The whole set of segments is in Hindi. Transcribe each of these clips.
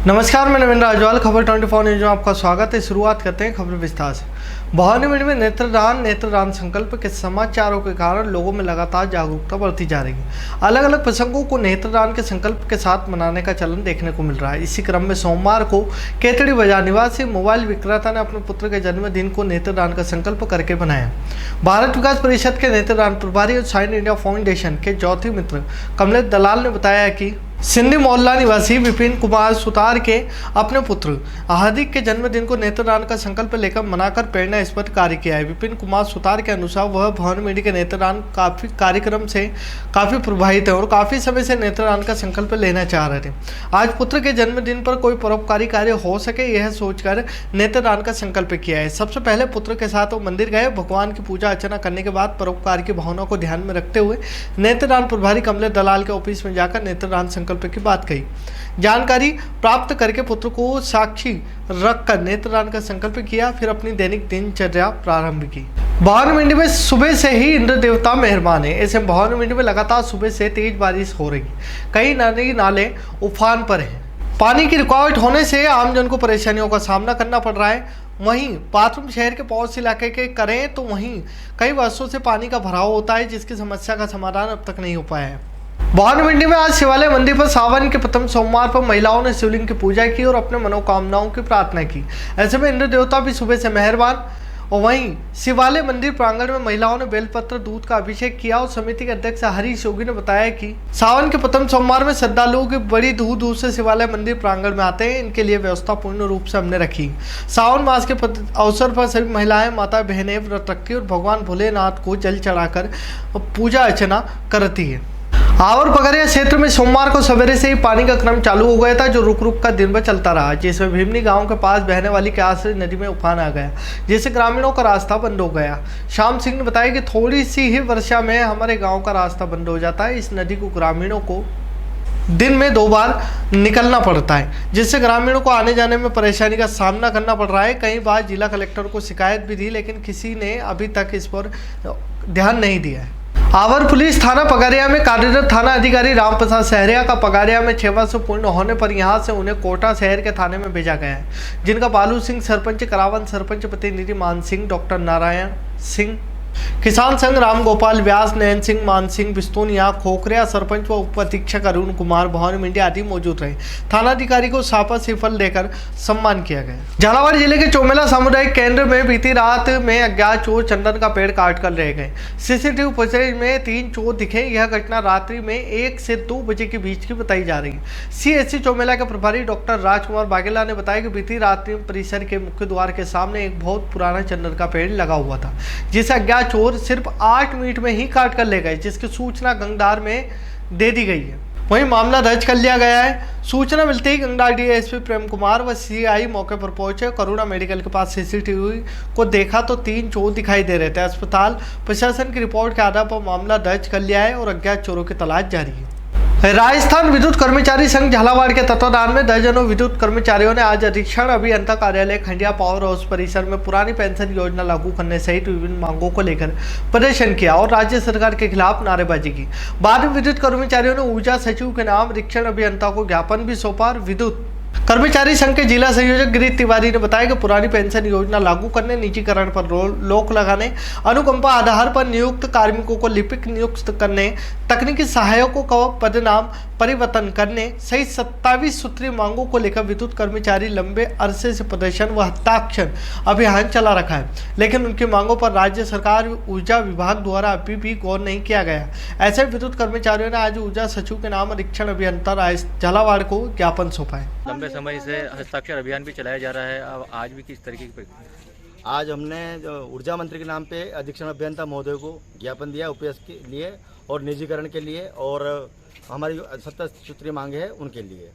नमस्कार, मैं नवीन राजवाल, खबर 24 न्यूज में आपका स्वागत है। शुरुआत करते हैं खबर विस्तार से। भवानी मंडी में नेत्रदान संकल्प के समाचारों के कारण लोगों में लगातार जागरूकता बढ़ती जा रही है। अलग अलग प्रसंगों को नेत्रदान के संकल्प के साथ मनाने का चलन देखने को मिल रहा है। इसी क्रम में सोमवार को केतड़ी बाजार निवासी मोबाइल विक्रेता ने अपने पुत्र के जन्मदिन को नेत्रदान का संकल्प करके बनाया। भारत विकास परिषद के नेत्रदान प्रभारी और साइन इंडिया फाउंडेशन के ज्योति मित्र कमलेश दलाल ने बताया कि सिंधी मोहल्ला निवासी विपिन कुमार सुतार के अपने पुत्र हार्दिक के जन्मदिन को नेत्रदान का संकल्प लेकर मनाकर प्रेरणास्पद कार्य किया है। विपिन कुमार सुतार के अनुसार वह भवानी मंडी के नेत्रदान कार्यक्रम से काफ़ी प्रभावित है और काफ़ी समय से नेत्रदान का संकल्प लेना चाह रहे थे। आज पुत्र के जन्मदिन पर कोई परोपकारी कार्य हो सके यह सोचकर नेत्रदान का संकल्प किया है। सबसे पहले पुत्र के साथ वो मंदिर गए। भगवान की पूजा अर्चना करने के बाद परोपकार की भावना को ध्यान में रखते हुए नेत्रदान प्रभारी कमलेश दलाल के ऑफिस में जाकर नेत्रदान संकल्प की बात कही। जानकारी प्राप्त करके पुत्र को साक्षी रखकर नेत्रदान का संकल्प किया, फिर अपनी दैनिक दिनचर्या प्रारंभ की। भवानी मंडी में सुबह से ही इंद्र देवता मेहरबान है। ऐसे भवानी मंडी में लगातार सुबह से तेज बारिश हो रही है। कई नदी नाले उफान पर हैं। पानी की रुकावट होने से आमजन को परेशानियों का सामना करना पड़ रहा है। वहीं बाथरूम शहर के पड़ोस इलाके के करें तो वहीं कई वर्षों से पानी का भराव होता है, जिसकी समस्या का समाधान अब तक नहीं हो पाया है। भवानी मंडी में आज शिवालय मंदिर पर सावन के प्रथम सोमवार पर महिलाओं ने शिवलिंग की पूजा की और अपने मनोकामनाओं की प्रार्थना की। ऐसे में इंद्र देवता भी सुबह से मेहरबान। और वहीं शिवालय मंदिर प्रांगण में महिलाओं ने बेलपत्र दूध का अभिषेक किया और समिति के अध्यक्ष हरीश योगी ने बताया कि सावन के प्रथम सोमवार में श्रद्धालुओं की बड़ी दूर दूर से शिवालय मंदिर प्रांगण में आते हैं। इनके लिए व्यवस्था पूर्ण रूप से हमने रखी। सावन मास के अवसर पर सभी महिलाएं माता बहनें व्रत रखती और भगवान भोलेनाथ को जल चढ़ाकर पूजा अर्चना करती है। आवर पगरिया क्षेत्र में सोमवार को सवेरे से ही पानी का क्रम चालू हो गया था, जो रुक रुक कर दिन भर चलता रहा, जिसमें भीमनी गांव के पास बहने वाली क्यासरी नदी में उफान आ गया, जिससे ग्रामीणों का रास्ता बंद हो गया। श्याम सिंह ने बताया कि थोड़ी सी ही वर्षा में हमारे गांव का रास्ता बंद हो जाता है। इस नदी को ग्रामीणों को दिन में 2 बार निकलना पड़ता है, जिससे ग्रामीणों को आने जाने में परेशानी का सामना करना पड़ रहा है। कई बार जिला कलेक्टर को शिकायत भी दी, लेकिन किसी ने अभी तक इस पर ध्यान नहीं दिया है। आवर पुलिस थाना पगारिया में कार्यरत थाना अधिकारी रामप्रसाद सहरिया का पगारिया में 6 वर्ष पूर्ण होने पर यहां से उन्हें कोटा शहर के थाने में भेजा गया है, जिनका बालू सिंह सरपंच, करावन सरपंच प्रतिनिधि मान सिंह, डॉक्टर नारायण सिंह, किसान संघ राम गोपाल व्यास, नयन सिंह, मान सिंह बिस्तूनिया, खोखरिया सरपंच व उप अधीक्षक अरुण कुमार, भवानी मंडी आदि मौजूद रहे। थानाधिकारी को सापा श्रीफल देकर सम्मान किया गया। झालावाड़ जिले के चोमेला सामुदायिक केंद्र में बीती रात में अज्ञात चोर चंदन का पेड़ काट कर ले गए। सीसीटीवी फुटेज में 3 चोर दिखे। यह घटना रात्रि में 1 से 2 बजे के बीच की बताई जा रही है। सीएससी चोमेला के प्रभारी डॉक्टर राजकुमार बागेला ने बताया कि बीती रात्रि परिसर के मुख्य द्वार के सामने एक बहुत पुराना चंदन का पेड़ लगा हुआ था, जिसे अज्ञात चोर सिर्फ 8 मिनट में ही काट कर ले गए, जिसकी सूचना गंगदार में दे दी गई है। वहीं मामला दर्ज कर लिया गया है। सूचना मिलते ही गंगदार डीएसपी प्रेम कुमार व सीआई मौके पर पहुंचे। करुणा मेडिकल के पास सीसीटीवी को देखा तो 3 चोर दिखाई दे रहे थे। अस्पताल प्रशासन की रिपोर्ट के आधार पर मामला दर्ज कर लिया है और अज्ञात चोरों की तलाश जारी है। राजस्थान विद्युत कर्मचारी संघ झालावाड़ के तत्वाधान में दर्जनों विद्युत कर्मचारियों ने आज अधीक्षण अभियंता कार्यालय खंडिया पावर हाउस परिसर में पुरानी पेंशन योजना लागू करने सहित विभिन्न मांगों को लेकर प्रदर्शन किया और राज्य सरकार के खिलाफ नारेबाजी की। बाद में विद्युत कर्मचारियों ने ऊर्जा सचिव के नाम अधीक्षण अभियंता को ज्ञापन भी सौंपा। विद्युत कर्मचारी संघ के जिला संयोजक गिरीश तिवारी ने बताया कि पुरानी पेंशन योजना लागू करने, निजीकरण पर रोक लगाने, अनुकंपा आधार पर नियुक्त कार्मिकों को लिपिक नियुक्त करने, तकनीकी सहायकों का पदनाम परिवर्तन करने सहित 27 सूत्रीय मांगों को लेकर विद्युत कर्मचारी लंबे अरसे से प्रदर्शन व हस्ताक्षर अभियान चला रखा है, लेकिन उनकी मांगों पर राज्य सरकार ऊर्जा विभाग द्वारा अभी भी गौर नहीं किया गया। ऐसे विद्युत कर्मचारियों ने आज ऊर्जा सचिव के नाम अधीक्षण अभियंता झालावाड़ को ज्ञापन सौंपा है। लंबे समय से हस्ताक्षर अभियान भी चलाया जा रहा है। अब आज भी किस तरीके की? आज हमने जो ऊर्जा मंत्री के नाम पे अधीक्षण अभियंता महोदय को ज्ञापन दिया उपयोग के लिए और निजीकरण के लिए, और हमारी 27 सूत्रीय मांगे हैं उनके लिए,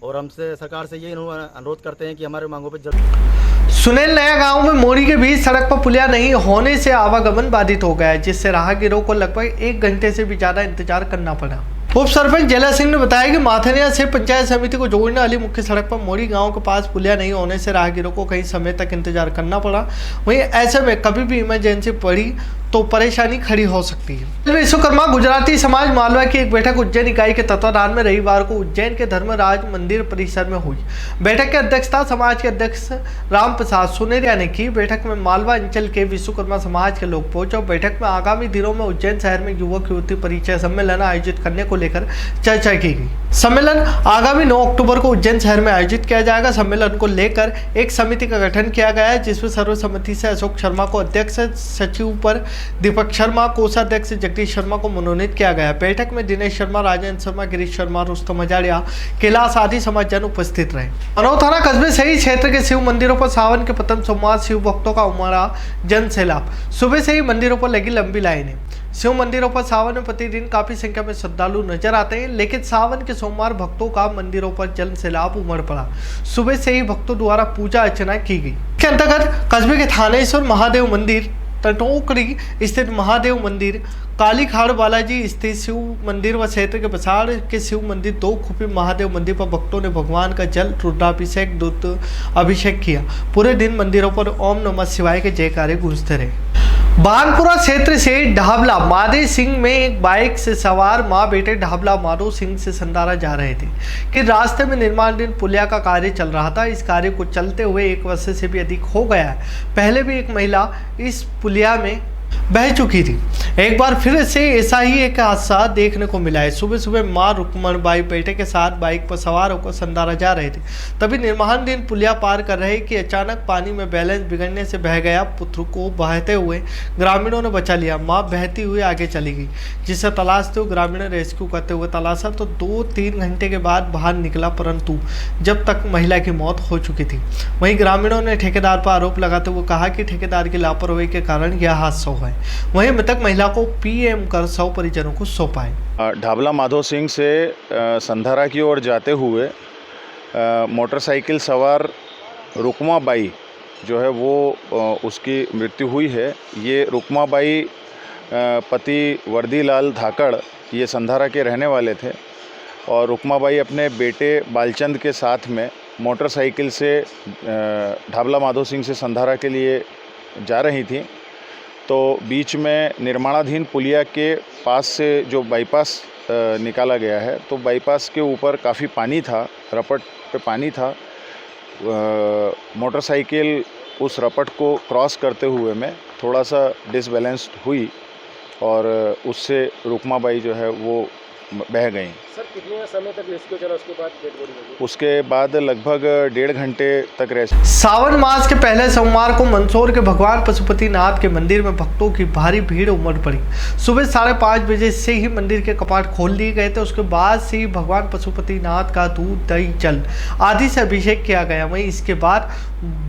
और हमसे सरकार से ये अनुरोध करते हैं कि हमारे मांगों पर जल्द। सुनेल नया गांव में मोड़ी के बीच सड़क पर पुलिया नहीं होने से आवागमन बाधित हो गया है, जिससे राहगीरों को लगभग 1 घंटे से भी ज्यादा इंतजार करना पड़ा। उप सरपंच जला सिंह ने बताया कि माथनिया से पंचायत समिति को जोड़ने वाली मुख्य सड़क पर मोड़ी गांव के पास पुलिया नहीं होने से राहगीरों को कई समय तक इंतजार करना पड़ा। वहीं ऐसे में कभी भी इमरजेंसी पड़ी तो परेशानी खड़ी हो सकती है। विश्वकर्मा गुजराती समाज मालवा की एक बैठक उज्जैन इकाई के तत्वाधान में रविवार को उज्जैन के धर्मराज मंदिर परिसर में हुई। बैठक की अध्यक्षता समाज के अध्यक्ष राम प्रसाद सुनेरिया ने की। बैठक में मालवा अंचल के विश्वकर्मा समाज के लोग पहुंचे। बैठक में आगामी दिनों में उज्जैन शहर में युवक युवती परिचय सम्मेलन आयोजित करने को लेकर चर्चा की गई। सम्मेलन आगामी 9 अक्टूबर को उज्जैन शहर में आयोजित किया जाएगा। सम्मेलन को लेकर एक समिति का गठन किया गया है, जिसमें सर्वसम्मति से अशोक शर्मा को अध्यक्ष, सचिव पर दीपक शर्मा, कोषाध्यक्ष जगदीश शर्मा को मनोनीत किया गया। बैठक में दिनेश शर्मा, राजेंद्र शर्मा, गिरीश शर्मा, रुस्तम हजारिया, कैलाश आदि समाजजन उपस्थित रहे। मनोर थाना कस्बे सही क्षेत्र के शिव मंदिरों पर सावन के प्रथम सोमवार शिव भक्तों का उमड़ा जन सैलाब। सुबह से ही मंदिरों पर लगी लंबी लाइनें। शिव मंदिरों पर सावन में प्रतिदिन काफी संख्या में श्रद्धालु नजर आते हैं, लेकिन सावन के सोमवार भक्तों का मंदिरों पर जन सैलाब उमड़ पड़ा। सुबह से ही भक्तों द्वारा पूजा अर्चना की गई। इसके अंतर्गत कस्बे के थानेश्वर महादेव मंदिर, टटोकड़ी स्थित महादेव मंदिर, कालीखाड़ बालाजी स्थित शिव मंदिर व क्षेत्र के बसाड़ के शिव मंदिर, 2 खुपी महादेव मंदिर पर भक्तों ने भगवान का जल, रुद्राभिषेक, दूध अभिषेक किया। पूरे दिन मंदिरों पर ओम नमः शिवाय के जयकारे गूंजते रहे। बानपुरा क्षेत्र से ढाबला माधे सिंह में एक बाइक से सवार मां बेटे ढाबला माधो सिंह से संधारा जा रहे थे कि रास्ते में निर्माणाधीन पुलिया का कार्य चल रहा था। इस कार्य को चलते हुए 1 वर्ष से भी अधिक हो गया है। पहले भी एक महिला इस पुलिया में बह चुकी थी। एक बार फिर से ऐसा ही एक हादसा देखने को मिला है। सुबह सुबह मां रुक्मण बाई बेटे के साथ बाइक पर सवार होकर संधारा जा रहे थे। तभी निर्माणाधीन पुलिया पार कर रहे कि अचानक पानी में बैलेंस बिगड़ने से बह गया। पुत्र को बहते हुए ग्रामीणों ने बचा लिया। मां बहती हुई आगे चली गई, जिसे तलाशते हुए ग्रामीणों ने रेस्क्यू करते हुए तलाशा तो 2-3 घंटे के बाद बाहर निकला, परंतु जब तक महिला की मौत हो चुकी थी। वहीं ग्रामीणों ने ठेकेदार पर आरोप लगाते हुए कहा कि ठेकेदार की लापरवाही के कारण यह हादसा हुआ है। वहीं मृतक महिला को पीएम कर 100 परिजनों को सौंपा है। ढाबला माधो सिंह से संधारा की ओर जाते हुए मोटरसाइकिल सवार रुकमा बाई जो है वो उसकी मृत्यु हुई है। ये रुकमा बाई पति वर्दीलाल धाकड़ ये संधारा के रहने वाले थे और रुकमा बाई अपने बेटे बालचंद के साथ में मोटरसाइकिल से ढाबला माधो सिंह से संधारा के लिए जा रही थी। तो बीच में निर्माणाधीन पुलिया के पास से जो बाईपास निकाला गया है, तो बाईपास के ऊपर काफ़ी पानी था, रपट पे पानी था। मोटरसाइकिल उस रपट को क्रॉस करते हुए में थोड़ा सा डिसबैलेंस्ड हुई और उससे रुकमा बाई जो है वो बह गई। सर कितने समय तक रेस्क्यू चला, उसके बाद डेड बॉडी मिली? उसके बाद लगभग 1.5 घंटे तक रेस्क्यू। सावन मास के पहले सोमवार को मंदसौर के भगवान पशुपतिनाथ के मंदिर में भक्तों की भारी भीड़ उमड़ पड़ी। सुबह 5:30 बजे से ही मंदिर के कपाट खोल दिए गए थे। उसके बाद से ही भगवान पशुपतिनाथ का दूध, दही, जल आदि से अभिषेक किया गया। वहीं इसके बाद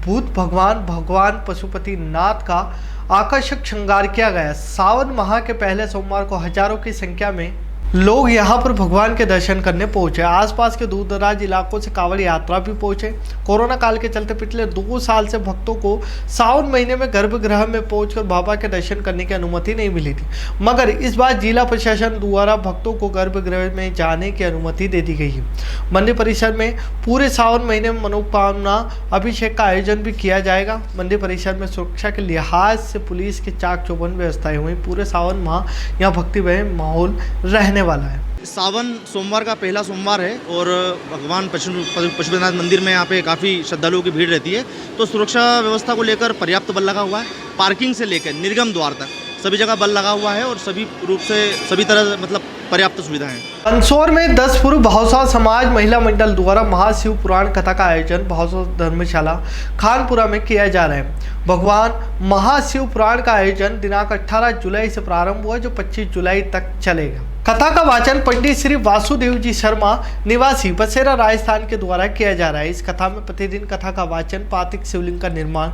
भूत भगवान पशुपतिनाथ का आकर्षक श्रृंगार किया गया। सावन माह के पहले सोमवार को हजारों की संख्या में लोग यहां पर भगवान के दर्शन करने पहुंचे। आसपास के दूर दराज इलाकों से कांवड़ यात्रा भी पहुंचे। कोरोना काल के चलते पिछले 2 साल से भक्तों को सावन महीने में गर्भगृह में पहुंचकर बाबा के दर्शन करने की अनुमति नहीं मिली थी, मगर इस बार जिला प्रशासन द्वारा भक्तों को गर्भगृह में जाने की अनुमति दे दी गई है। मंदिर परिसर में पूरे सावन महीने में मनोकामना अभिषेक का आयोजन भी किया जाएगा। मंदिर परिसर में सुरक्षा के लिहाज से पुलिस की चाक चौबंद व्यवस्थाएं हुई। पूरे सावन माह यहाँ भक्तिमय माहौल रहने वाला है। सावन सोमवार का पहला सोमवार है और भगवान पशुपतिनाथ मंदिर में यहाँ पे काफ़ी श्रद्धालुओं की भीड़ रहती है, तो सुरक्षा व्यवस्था को लेकर पर्याप्त बल लगा हुआ है। पार्किंग से लेकर निर्गम द्वार तक सभी जगह बल लगा हुआ है और सभी रूप से सभी तरह मतलब पर्याप्त सुविधाएं हैं। मंदसौर में 10 पूर्व भावसा समाज महिला मंडल द्वारा महाशिव पुराण कथा का आयोजन भावसा धर्मशाला खानपुरा में किया जा रहा है। भगवान महाशिव पुराण का आयोजन दिनांक 18 जुलाई से प्रारंभ हुआ, जो 25 जुलाई तक चलेगा। कथा का वाचन पंडित श्री वासुदेव जी शर्मा निवासी बसेरा राजस्थान के द्वारा किया जा रहा है। इस कथा में प्रतिदिन कथा का वाचन, पातिक शिवलिंग का निर्माण,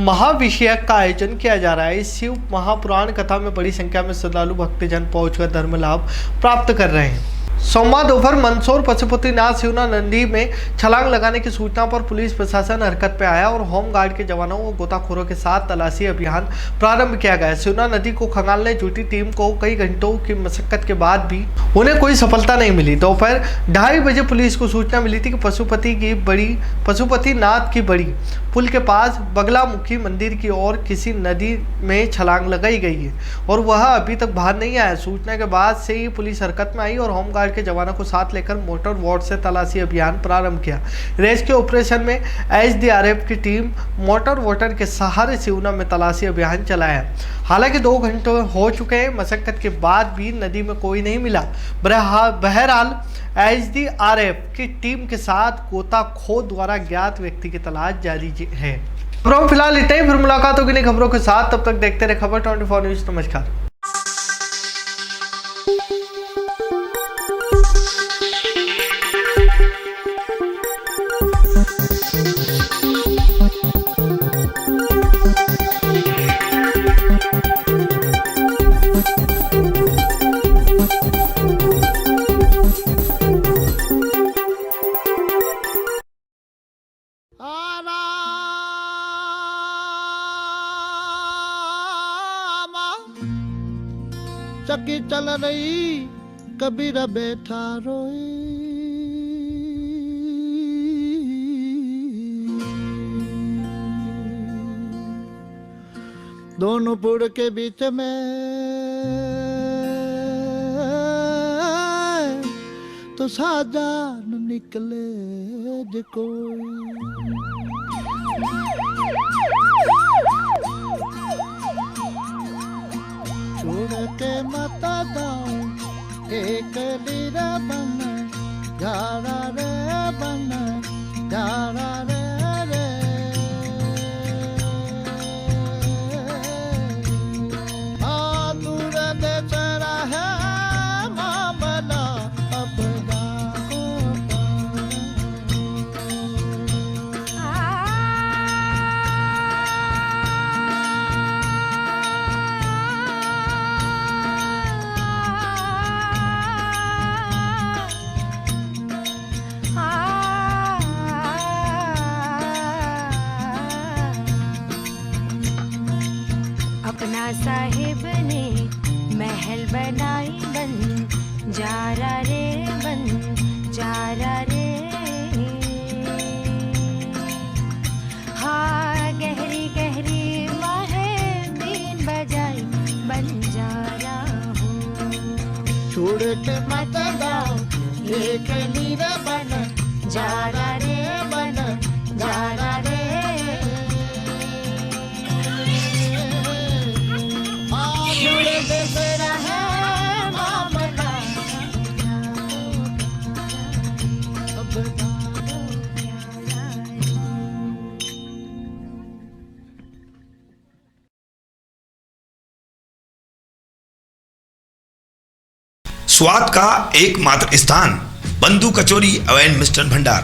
महाभिषेक का आयोजन किया जा रहा है। इस शिव महापुराण कथा में बड़ी संख्या में श्रद्धालु भक्तजन पहुंचकर धर्म लाभ प्राप्त कर रहे हैं। सोमवार दोपहर मंदसौर पशुपतिनाथ शिवना नदी में छलांग लगाने की सूचना पर पुलिस प्रशासन हरकत पे आया और होमगार्ड के जवानों और गोताखोरों के साथ तलाशी अभियान प्रारंभ किया गया। शिवना नदी को खंगालने जुटी टीम को कई घंटों की मशक्कत के बाद भी उन्हें कोई सफलता नहीं मिली। दोपहर 2:30 बजे पुलिस को सूचना मिली थी कि पशुपतिनाथ की बड़ी पुल के पास बगलामुखी मंदिर की ओर किसी नदी में छलांग लगाई गई है और वह अभी तक बाहर नहीं आया। सूचना के बाद से ही पुलिस हरकत में आई और होमगार्ड के जवानों को साथ लेकर मोटर बोट से तलाशी अभियान प्रारंभ किया। रेस्क्यू ऑपरेशन में एसडीआरएफ की टीम मोटर वोटर के सहारे शिवना में तलाशी अभियान चलाया। हालांकि 2 घंटे हो चुके हैं, मशक्कत के बाद भी नदी में कोई नहीं मिला। बहरहाल एसडीआरएफ की टीम के साथ गोताखोर द्वारा ज्ञात व्यक्ति की तलाश जारी है। खबरों में फिलहाल इतना ही, फिर मुलाकात होगी नई खबरों के साथ। तब तक देखते रहे खबर 24 न्यूज। नमस्कार। चक्की चल रही कबीर बैठा रोए, दोनों पुड़ के बीच में तो साजान निकले जो कोई। छोड़ के मता दाओ एक लीरा बन जारा रे बन जारा रे रे। दूर देश रहे मामला अपना अपना साहिब ने महल बनाई बन जारा रे बन जारा रे। हाँ गहरी गहरी माहे बीन बजाई बन जारा हो। छोड़ के मत जाओ एक लीरा बन जारा रे बन जारा रे। स्वाद का एकमात्र स्थान बंधु कचौरी अवैन मिष्ठान भंडार।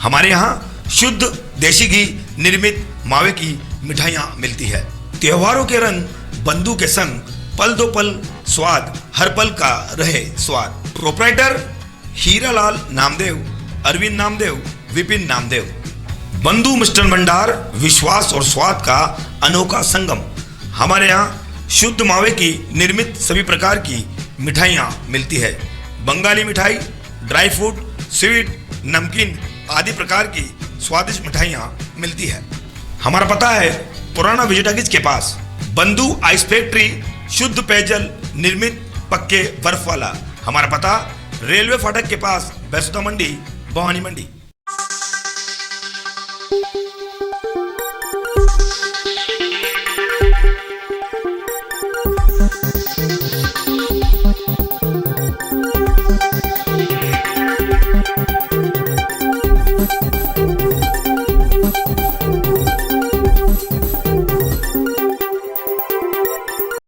हमारे यहाँ शुद्ध देसी घी निर्मित मावे की मिठाइयाँ मिलती है। त्योहारों के रंग बंधु के संग पल दो पल स्वाद हर पल का रहे स्वाद। प्रोप्राइटर हीरालाल नामदेव, अरविंद नामदेव, विपिन नामदेव। बंधु मिष्ठान भंडार विश्वास और स्वाद का अनोखा संगम। हमारे यहाँ शुद्ध मावे की निर्मित सभी प्रकार की मिठाइयाँ मिलती है। बंगाली मिठाई, ड्राई फ्रूट, स्वीट, नमकीन आदि प्रकार की स्वादिष्ट मिठाइयाँ मिलती है। हमारा पता है पुराना विजयटागिज के पास। बंधु आइस फैक्ट्री, शुद्ध पेयजल निर्मित पक्के बर्फ वाला। हमारा पता रेलवे फाटक के पास, बैसुदा मंडी, भवानी मंडी।